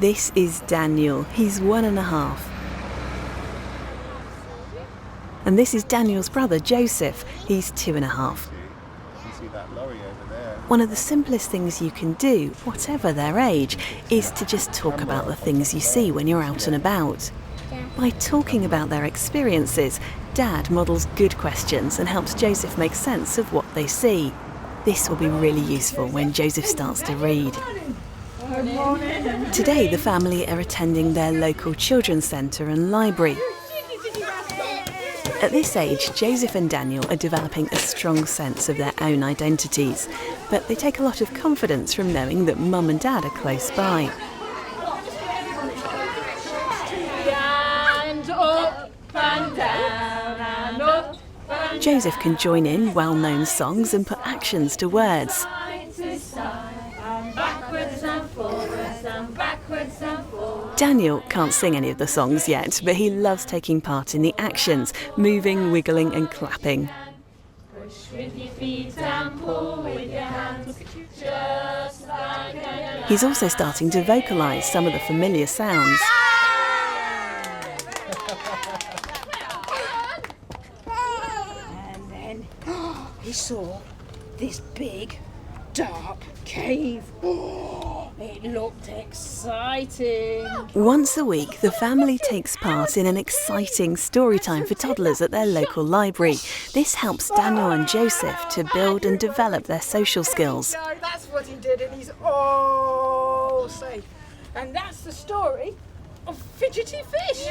This is Daniel. He's 1.5. And this is Daniel's brother, Joseph. He's 2.5. You see that lorry over there? One of the simplest things you can do, whatever their age, is to just talk about the things you see when you're out and about. By talking about their experiences, Dad models good questions and helps Joseph make sense of what they see. This will be really useful when Joseph starts to read. Today, the family are attending their local children's centre and library. At this age, Joseph and Daniel are developing a strong sense of their own identities, but they take a lot of confidence from knowing that Mum and Dad are close by. And up and down and up and Joseph can join in well-known songs and put actions to words. side to side and backwards and forwards and backwards and forwards. Daniel can't sing any of the songs yet, but he loves taking part in the actions, moving, wiggling and clapping. Push with your feet and pull with your hands, just like an He's also starting to vocalise some of the familiar sounds. And then he saw this big, dark cave. It looked exciting. Once a week, the family takes part in an exciting story time for toddlers at their local library. This helps Daniel and Joseph to build and develop their social skills. No, that's what he did, and he's all safe. And that's the story of Fidgety Fish.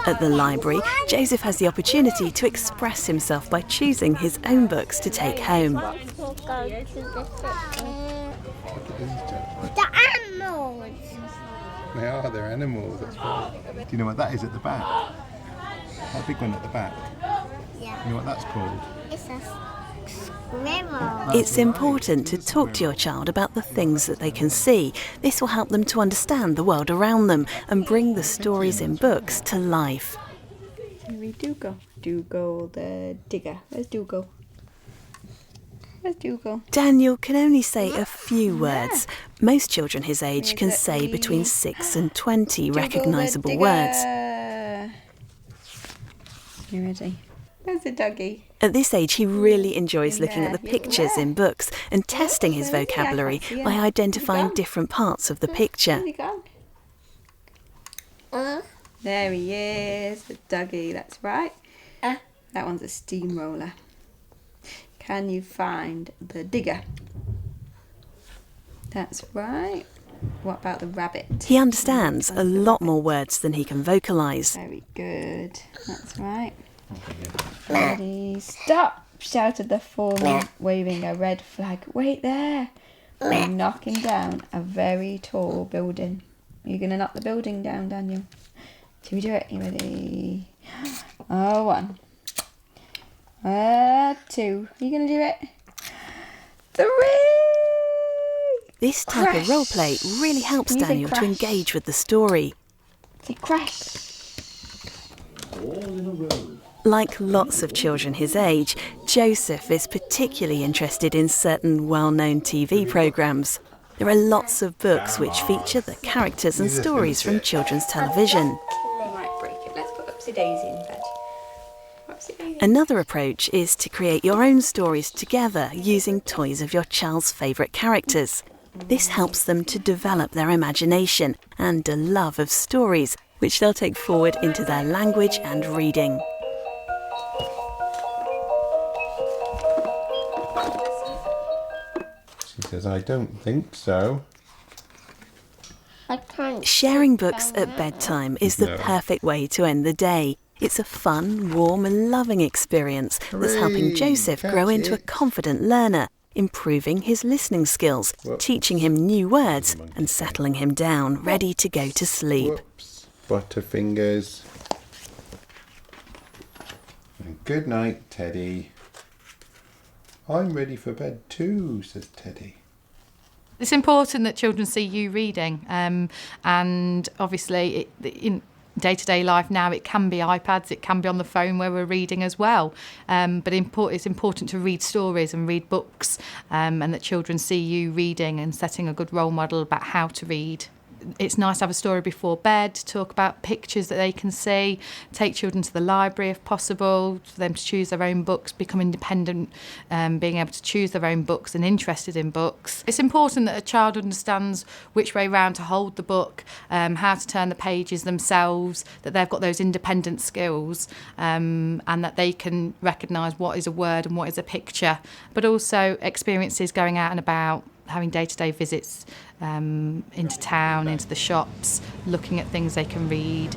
At the library, Joseph has the opportunity to express himself by choosing his own books to take home. The animals. They are, they're animals, that's right. Do you know what that is at the back? That big one at the back? Yeah. You know what that's called? It's a squirrel. It's important to talk to your child about the things that they can see. This will help them to understand the world around them and bring the stories in books to life. Here we Dougal. Dougal the digger. Where's Dougal? Where's Dougal? Daniel can only say a few words. Most children his age can say between 6 and 20 recognisable words. You ready? Where's the doggy? At this age, he really enjoys looking at the pictures in books and testing his vocabulary by identifying different parts of the picture. Where's he gone? There he is, the doggy, that's right. That one's a steamroller. Can you find the digger? That's right. What about the rabbit? He understands a lot more words than he can vocalise. Very good. That's right. Ready, stop! Shouted the foreman, waving a red flag. Wait there! We're knocking down a very tall building. Are you going to knock the building down, Daniel? Should we do it? You ready? Oh, 1. 2. Are you going to do it? 3! This type of role play really helps Can you say Daniel to crash? engage with the story. Say crash. Like lots of children his age, Joseph is particularly interested in certain well-known TV programmes. There are lots of books which feature the characters and stories from children's television. We might break it. Let's put Upsy Daisy in bed. Upsy Daisy. Another approach is to create your own stories together using toys of your child's favourite characters. This helps them to develop their imagination and a love of stories, which they'll take forward into their language and reading. She says, I don't think so. I can't. Sharing books at bedtime is the perfect way to end the day. It's a fun, warm and loving experience that's helping Hooray, Joseph grow catch into a it. confident learner, improving his listening skills, teaching him new words and settling him down, ready to go to sleep. Whoops. Butterfingers. And good night, Teddy. I'm ready for bed too, says Teddy. It's important that children see you reading, and obviously day-to-day life now, it can be iPads, it can be on the phone where we're reading as well. But it's important to read stories and read books, and that children see you reading and setting a good role model about how to read. It's nice to have a story before bed, talk about pictures that they can see, take children to the library if possible, for them to choose their own books, become independent, being able to choose their own books and interested in books. It's important that a child understands which way round to hold the book, how to turn the pages themselves, that they've got those independent skills, and that they can recognise what is a word and what is a picture, but also experiences going out and about, having day-to-day visits into town, into the shops, looking at things they can read.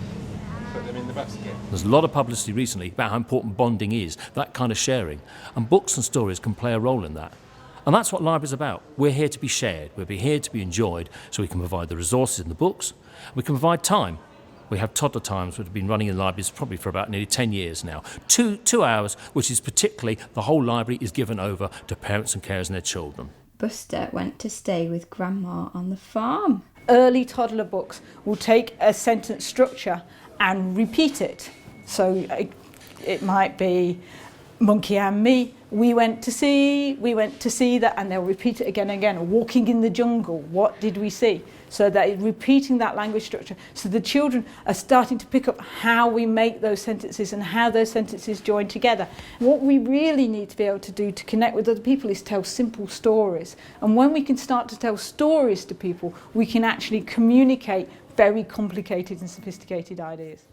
Put them in the basket. There's a lot of publicity recently about how important bonding is, that kind of sharing. And books and stories can play a role in that. And that's what library's about. We're here to be shared. We're here to be enjoyed, so we can provide the resources in the books. We can provide time. We have toddler times which have been running in libraries probably for about nearly 10 years now. 2 hours, which is particularly the whole library is given over to parents and carers and their children. Buster went to stay with Grandma on the farm. Early toddler books will take a sentence structure and repeat it. So it might be Monkey and me, we went to see that, and they'll repeat it again and again. Walking in the jungle, what did we see? So that repeating that language structure. So the children are starting to pick up how we make those sentences and how those sentences join together. What we really need to be able to do to connect with other people is tell simple stories. And when we can start to tell stories to people, we can actually communicate very complicated and sophisticated ideas.